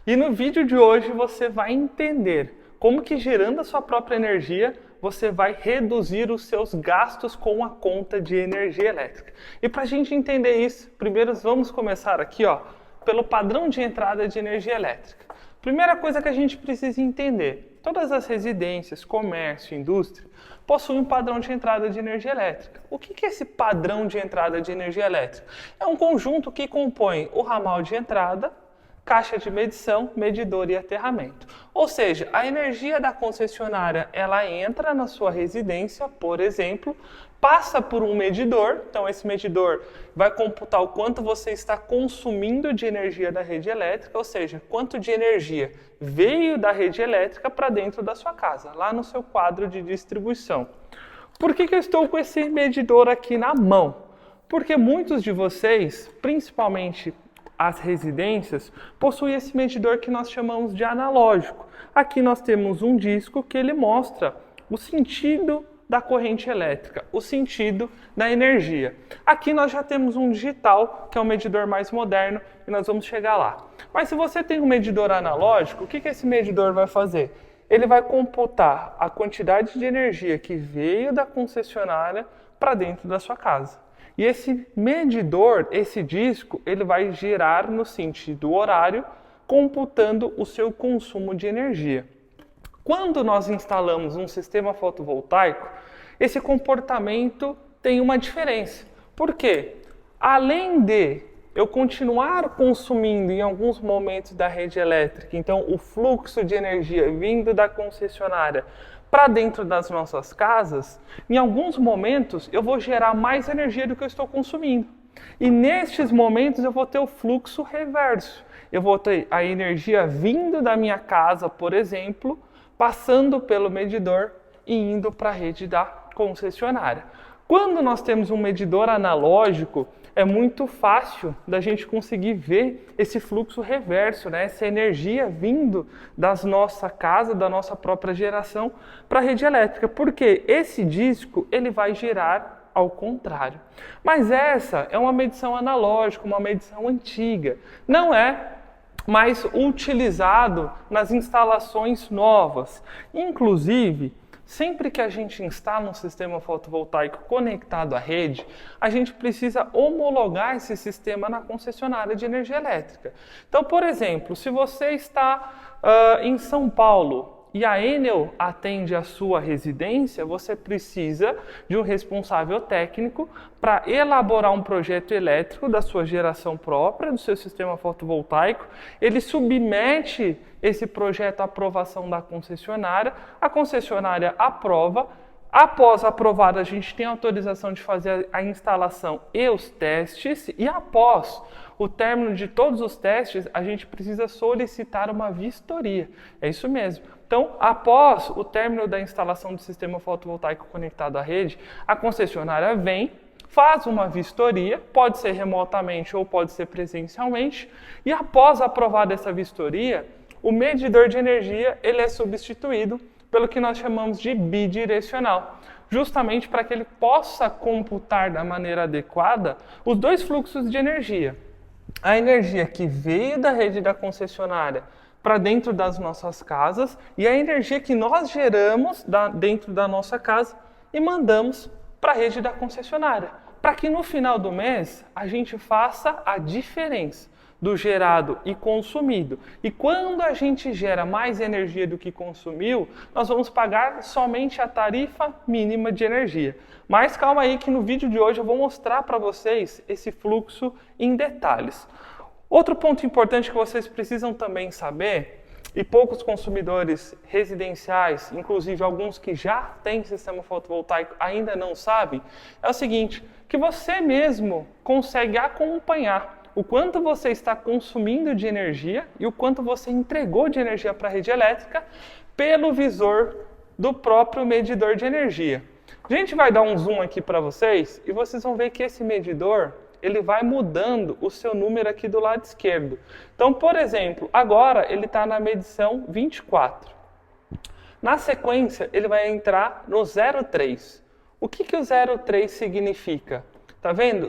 E no vídeo de hoje você vai entender como que gerando a sua própria energia, você vai reduzir os seus gastos com a conta de energia elétrica. E para a gente entender isso, primeiro vamos começar aqui pelo padrão de entrada de energia elétrica. Primeira coisa que a gente precisa entender, todas as residências, comércio, indústria, possuem um padrão de entrada de energia elétrica. O que é esse padrão de entrada de energia elétrica? É um conjunto que compõe o ramal de entrada, caixa de medição, medidor e aterramento. Ou seja, a energia da concessionária, ela entra na sua residência, por exemplo, passa por um medidor, então esse medidor vai computar o quanto você está consumindo de energia da rede elétrica, ou seja, quanto de energia veio da rede elétrica para dentro da sua casa, lá no seu quadro de distribuição. Por que eu estou com esse medidor aqui na mão? Porque muitos de vocês, principalmente as residências, possuem esse medidor que nós chamamos de analógico. Aqui nós temos um disco que ele mostra o sentido da corrente elétrica, o sentido da energia. Aqui nós já temos um digital, que é um medidor mais moderno, e nós vamos chegar lá. Mas se você tem um medidor analógico, o que esse medidor vai fazer? Ele vai computar a quantidade de energia que veio da concessionária para dentro da sua casa. E esse medidor, esse disco, ele vai girar no sentido horário, computando o seu consumo de energia. Quando nós instalamos um sistema fotovoltaico, esse comportamento tem uma diferença. Por quê? Além de eu continuar consumindo em alguns momentos da rede elétrica, então o fluxo de energia vindo da concessionária para dentro das nossas casas, em alguns momentos eu vou gerar mais energia do que eu estou consumindo. E nestes momentos eu vou ter o fluxo reverso. Eu vou ter a energia vindo da minha casa, por exemplo, passando pelo medidor e indo para a rede da concessionária. Quando nós temos um medidor analógico, é muito fácil da gente conseguir ver esse fluxo reverso, essa energia vindo da nossa casa, da nossa própria geração para a rede elétrica. Porque esse disco ele vai girar ao contrário. Mas essa é uma medição analógica, uma medição antiga. Não é mais utilizado nas instalações novas. Inclusive, sempre que a gente instala um sistema fotovoltaico conectado à rede, a gente precisa homologar esse sistema na concessionária de energia elétrica. Então, por exemplo, se você está em São Paulo e a Enel atende a sua residência, você precisa de um responsável técnico para elaborar um projeto elétrico da sua geração própria, do seu sistema fotovoltaico. Ele submete esse projeto à aprovação da concessionária, a concessionária aprova. Após aprovado, a gente tem autorização de fazer a instalação e os testes, e após o término de todos os testes, a gente precisa solicitar uma vistoria. É isso mesmo. Então, após o término da instalação do sistema fotovoltaico conectado à rede, a concessionária vem, faz uma vistoria, pode ser remotamente ou pode ser presencialmente, e após aprovada essa vistoria, o medidor de energia ele é substituído pelo que nós chamamos de bidirecional, justamente para que ele possa computar da maneira adequada os dois fluxos de energia. A energia que veio da rede da concessionária para dentro das nossas casas e a energia que nós geramos dentro da nossa casa e mandamos para a rede da concessionária, para que no final do mês a gente faça a diferença do gerado e consumido. E quando a gente gera mais energia do que consumiu, nós vamos pagar somente a tarifa mínima de energia. Mas calma aí que no vídeo de hoje eu vou mostrar para vocês esse fluxo em detalhes. Outro ponto importante que vocês precisam também saber, e poucos consumidores residenciais, inclusive alguns que já têm sistema fotovoltaico ainda não sabem, é o seguinte, que você mesmo consegue acompanhar o quanto você está consumindo de energia e o quanto você entregou de energia para a rede elétrica pelo visor do próprio medidor de energia. A gente vai dar um zoom aqui para vocês e vocês vão ver que esse medidor ele vai mudando o seu número aqui do lado esquerdo. Então, por exemplo, agora ele está na medição 24. Na sequência, ele vai entrar no 03. O que o 03 significa? Tá vendo?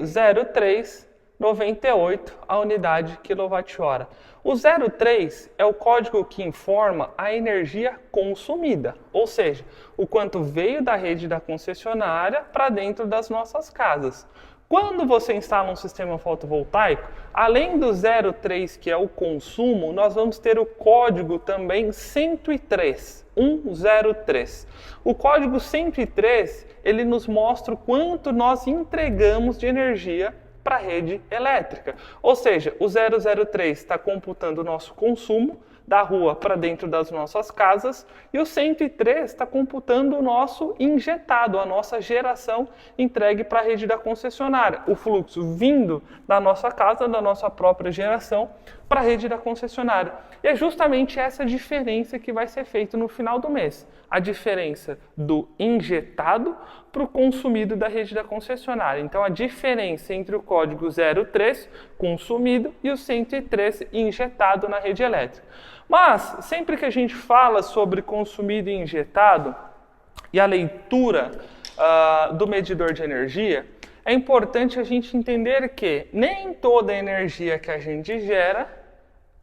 03 98 a unidade quilowatt-hora. O 03 é o código que informa a energia consumida, ou seja, o quanto veio da rede da concessionária para dentro das nossas casas. Quando você instala um sistema fotovoltaico, além do 03, que é o consumo, nós vamos ter o código também 103, 103. O código 103, ele nos mostra o quanto nós entregamos de energia para a rede elétrica. Ou seja, o 003 está computando o nosso consumo da rua para dentro das nossas casas e o 103 está computando o nosso injetado, a nossa geração entregue para a rede da concessionária, o fluxo vindo da nossa casa, da nossa própria geração, para a rede da concessionária. E é justamente essa diferença que vai ser feita no final do mês. A diferença do injetado para o consumido da rede da concessionária. Então, a diferença entre o código 03, consumido, e o 103, injetado na rede elétrica. Mas, sempre que a gente fala sobre consumido e injetado, e a leitura do medidor de energia, é importante a gente entender que nem toda a energia que a gente gera,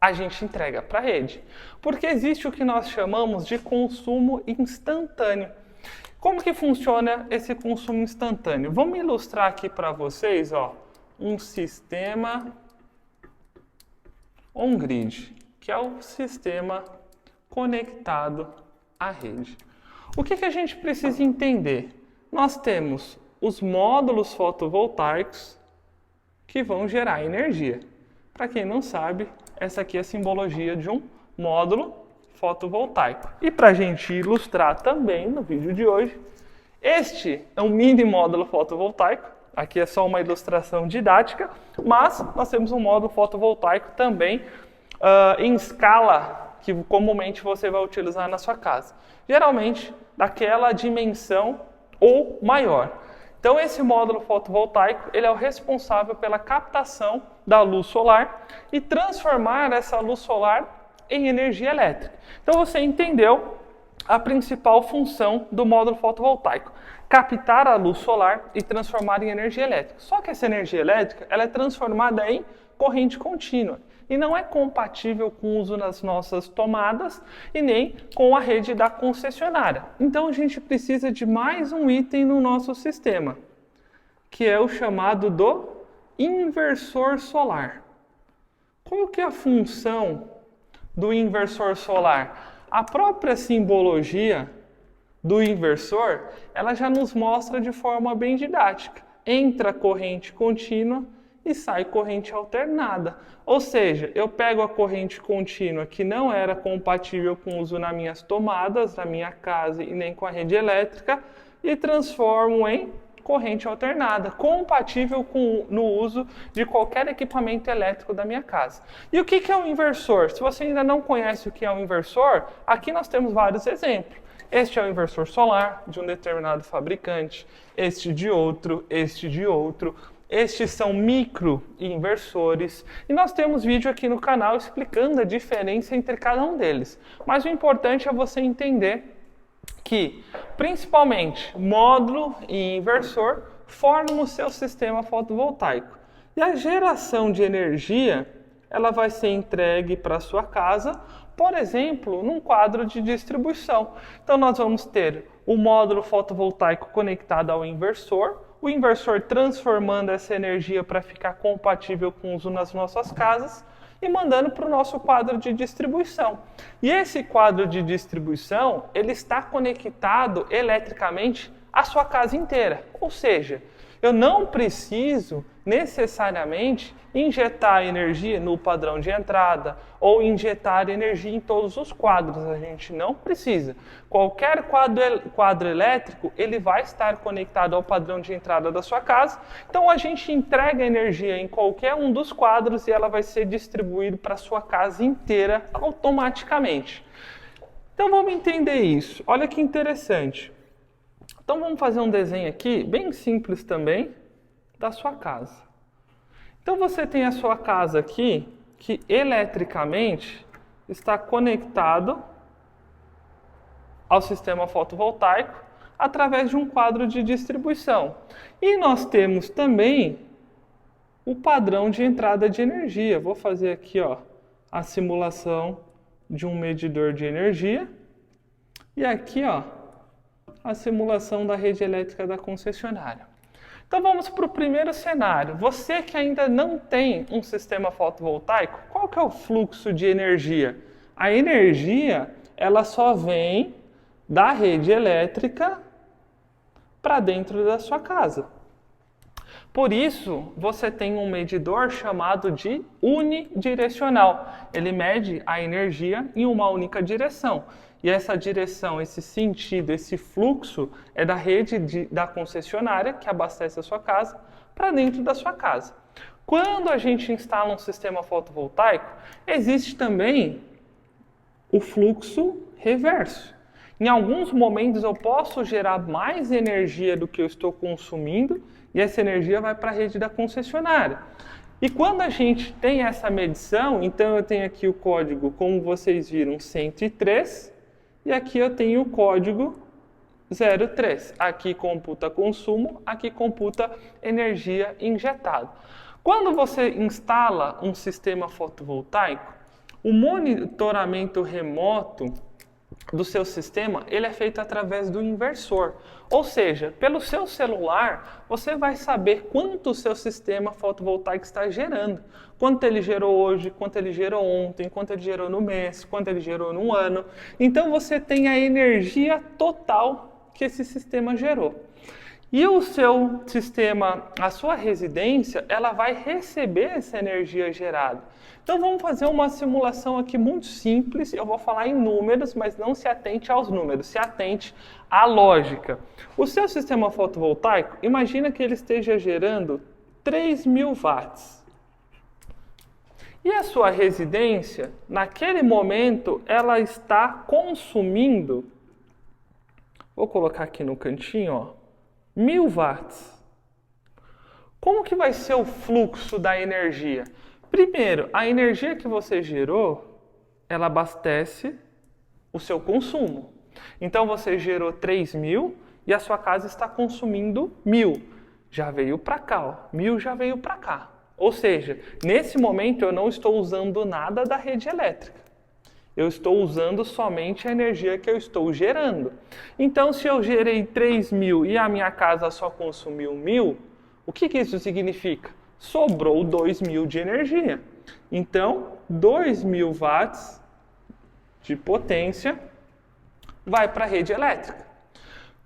a gente entrega para a rede. Porque existe o que nós chamamos de consumo instantâneo. Como que funciona esse consumo instantâneo? Vamos ilustrar aqui para vocês, um sistema on-grid, que é o sistema conectado à rede. O que a gente precisa entender? Nós temos os módulos fotovoltaicos que vão gerar energia. Para quem não sabe, essa aqui é a simbologia de um módulo fotovoltaico. E para a gente ilustrar também no vídeo de hoje, este é um mini módulo fotovoltaico. Aqui é só uma ilustração didática, mas nós temos um módulo fotovoltaico também em escala que comumente você vai utilizar na sua casa. Geralmente daquela dimensão ou maior. Então esse módulo fotovoltaico ele é o responsável pela captação da luz solar e transformar essa luz solar em energia elétrica. Então você entendeu a principal função do módulo fotovoltaico: captar a luz solar e transformar em energia elétrica. Só que essa energia elétrica ela é transformada em corrente contínua e não é compatível com o uso nas nossas tomadas e nem com a rede da concessionária. Então a gente precisa de mais um item no nosso sistema, que é o chamado do inversor solar. Qual que é a função do inversor solar? A própria simbologia do inversor, ela já nos mostra de forma bem didática. Entra corrente contínua e sai corrente alternada. Ou seja, eu pego a corrente contínua que não era compatível com o uso nas minhas tomadas, na minha casa e nem com a rede elétrica e transformo em corrente alternada, compatível no uso de qualquer equipamento elétrico da minha casa. E o que é um inversor? Se você ainda não conhece o que é um inversor, aqui nós temos vários exemplos. Este é o inversor solar de um determinado fabricante, este de outro, este de outro. Estes são micro-inversores e nós temos vídeo aqui no canal explicando a diferença entre cada um deles. Mas o importante é você entender que, principalmente, módulo e inversor formam o seu sistema fotovoltaico. E a geração de energia ela vai ser entregue para a sua casa, por exemplo, num quadro de distribuição. Então nós vamos ter o módulo fotovoltaico conectado ao inversor, o inversor transformando essa energia para ficar compatível com o uso nas nossas casas e mandando para o nosso quadro de distribuição. E esse quadro de distribuição, ele está conectado eletricamente à sua casa inteira. Ou seja, eu não preciso necessariamente injetar energia no padrão de entrada ou injetar energia em todos os quadros. A gente não precisa. Qualquer quadro elétrico, ele vai estar conectado ao padrão de entrada da sua casa. Então a gente entrega energia em qualquer um dos quadros e ela vai ser distribuída para a sua casa inteira automaticamente. Então vamos entender isso. Olha que interessante. Então vamos fazer um desenho aqui, bem simples também, da sua casa. Então você tem a sua casa aqui, que eletricamente está conectado ao sistema fotovoltaico através de um quadro de distribuição. E nós temos também o padrão de entrada de energia. Vou fazer aqui, ó, a simulação de um medidor de energia. E aqui, ó, a simulação da rede elétrica da concessionária. Então vamos para o primeiro cenário. Você que ainda não tem um sistema fotovoltaico, qual que é o fluxo de energia? A energia, ela só vem da rede elétrica para dentro da sua casa. Por isso, você tem um medidor chamado de unidirecional. Ele mede a energia em uma única direção. E essa direção, esse sentido, esse fluxo é da rede da concessionária que abastece a sua casa para dentro da sua casa. Quando a gente instala um sistema fotovoltaico, existe também o fluxo reverso. Em alguns momentos eu posso gerar mais energia do que eu estou consumindo e essa energia vai para a rede da concessionária. E quando a gente tem essa medição, então eu tenho aqui o código, como vocês viram, 103, e aqui eu tenho o código 03. Aqui computa consumo, aqui computa energia injetada. Quando você instala um sistema fotovoltaico, o monitoramento remoto do seu sistema, ele é feito através do inversor. Ou seja, pelo seu celular, você vai saber quanto o seu sistema fotovoltaico está gerando. Quanto ele gerou hoje, quanto ele gerou ontem, quanto ele gerou no mês, quanto ele gerou no ano. Então você tem a energia total que esse sistema gerou. E o seu sistema, a sua residência, ela vai receber essa energia gerada. Então vamos fazer uma simulação aqui muito simples. Eu vou falar em números, mas não se atente aos números, se atente à lógica. O seu sistema fotovoltaico, imagina que ele esteja gerando 3.000 watts. E a sua residência, naquele momento, ela está consumindo, vou colocar aqui no cantinho, ó, 1.000 watts. Como que vai ser o fluxo da energia? Primeiro, a energia que você gerou, ela abastece o seu consumo. Então você gerou 3.000 e a sua casa está consumindo 1.000. Já veio para cá, ó. 1.000 já veio para cá. Ou seja, nesse momento eu não estou usando nada da rede elétrica. Eu estou usando somente a energia que eu estou gerando. Então, se eu gerei 3.000 e a minha casa só consumiu 1.000, o que isso significa? Sobrou 2.000 de energia. Então, 2.000 watts de potência vai para a rede elétrica.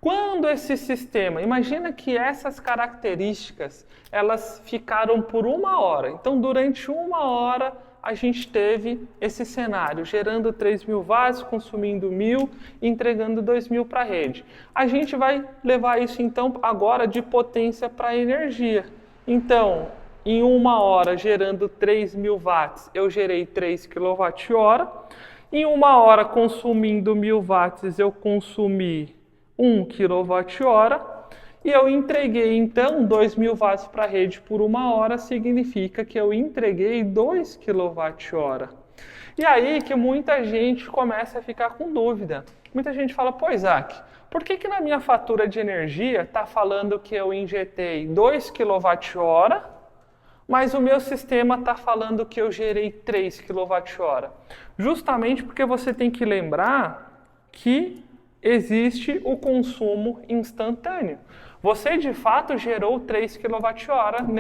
Quando esse sistema, imagina que essas características, elas ficaram por 1 hora. Então, durante 1 hora, a gente teve esse cenário, gerando 3.000 watts, consumindo 1.000, entregando 2.000 para a rede. A gente vai levar isso, então, agora de potência para energia. Então, em 1 hora, gerando 3.000 watts, eu gerei 3 kWh. Em 1 hora, consumindo 1.000 watts, eu consumi 1 kWh. E eu entreguei, então, 2.000 watts para a rede por 1 hora, significa que eu entreguei 2 kWh. E aí que muita gente começa a ficar com dúvida. Muita gente fala, pô, Isaac, por que na minha fatura de energia está falando que eu injetei 2 kWh, mas o meu sistema está falando que eu gerei 3 kWh? Justamente porque você tem que lembrar que existe o consumo instantâneo. Você, de fato, gerou 3 kWh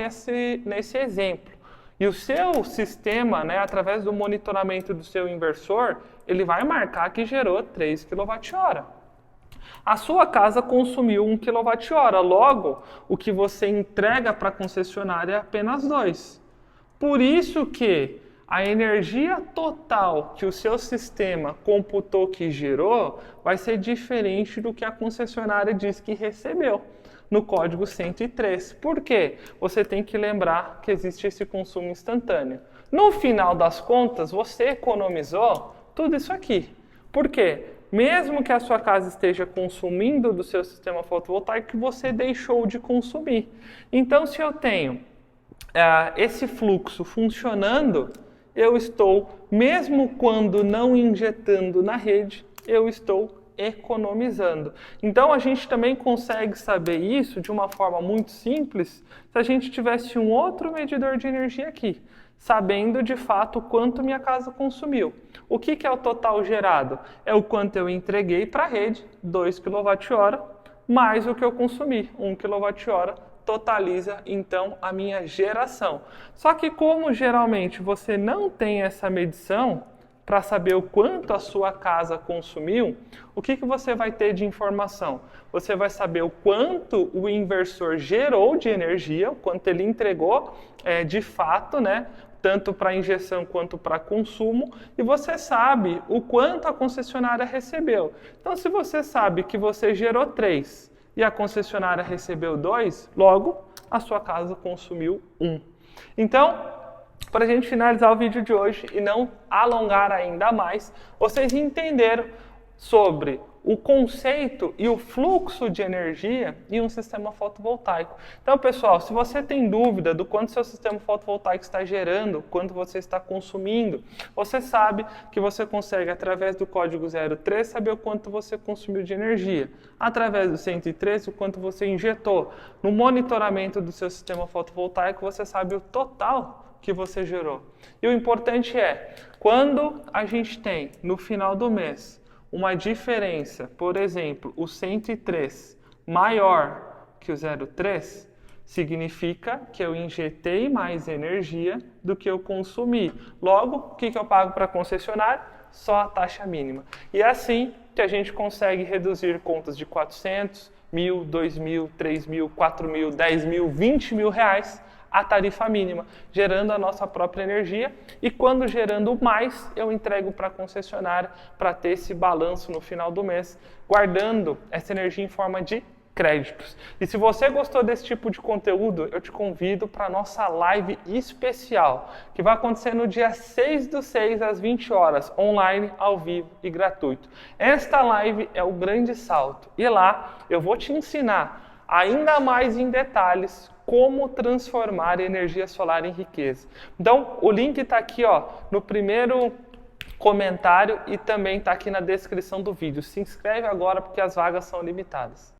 nesse exemplo. E o seu sistema, né, através do monitoramento do seu inversor, ele vai marcar que gerou 3 kWh. A sua casa consumiu 1 kWh, logo, o que você entrega para a concessionária é apenas 2. Por isso que a energia total que o seu sistema computou que gerou vai ser diferente do que a concessionária diz que recebeu no código 103. Por quê? Você tem que lembrar que existe esse consumo instantâneo. No final das contas, você economizou tudo isso aqui. Por quê? Mesmo que a sua casa esteja consumindo do seu sistema fotovoltaico, você deixou de consumir. Então, se eu tenho esse fluxo funcionando, eu estou, mesmo quando não injetando na rede, eu estou economizando. Então a gente também consegue saber isso de uma forma muito simples se a gente tivesse um outro medidor de energia aqui, sabendo de fato quanto minha casa consumiu. O que é o total gerado? É o quanto eu entreguei para a rede, 2 kWh, mais o que eu consumi, 1 kWh, totaliza então a minha geração. Só que como geralmente você não tem essa medição para saber o quanto a sua casa consumiu, o que você vai ter de informação? Você vai saber o quanto o inversor gerou de energia, o quanto ele entregou de fato, né? Tanto para injeção quanto para consumo, e você sabe o quanto a concessionária recebeu. Então, se você sabe que você gerou 3 e a concessionária recebeu 2, logo a sua casa consumiu 1. Então, para a gente finalizar o vídeo de hoje e não alongar ainda mais, vocês entenderam sobre o conceito e o fluxo de energia em um sistema fotovoltaico. Então, pessoal, se você tem dúvida do quanto seu sistema fotovoltaico está gerando, quanto você está consumindo, você sabe que você consegue, através do código 03, saber o quanto você consumiu de energia. Através do 113, o quanto você injetou. No monitoramento do seu sistema fotovoltaico, você sabe o total que você gerou. E o importante é, quando a gente tem, no final do mês, uma diferença, por exemplo, o 103 maior que o 03, significa que eu injetei mais energia do que eu consumi. Logo, o que eu pago para a concessionária? Só a taxa mínima. E é assim que a gente consegue reduzir contas de 400, 1.000, 2.000, 3.000, 4.000, 10.000, 20.000 reais a tarifa mínima, gerando a nossa própria energia, e quando gerando mais, eu entrego para a concessionária para ter esse balanço no final do mês, guardando essa energia em forma de créditos. E se você gostou desse tipo de conteúdo, eu te convido para a nossa live especial, que vai acontecer no dia 6/6 às 20 horas, online, ao vivo e gratuito. Esta live é o grande salto, e lá eu vou te ensinar ainda mais em detalhes como transformar energia solar em riqueza. Então, o link está aqui no primeiro comentário e também está aqui na descrição do vídeo. Se inscreve agora porque as vagas são limitadas.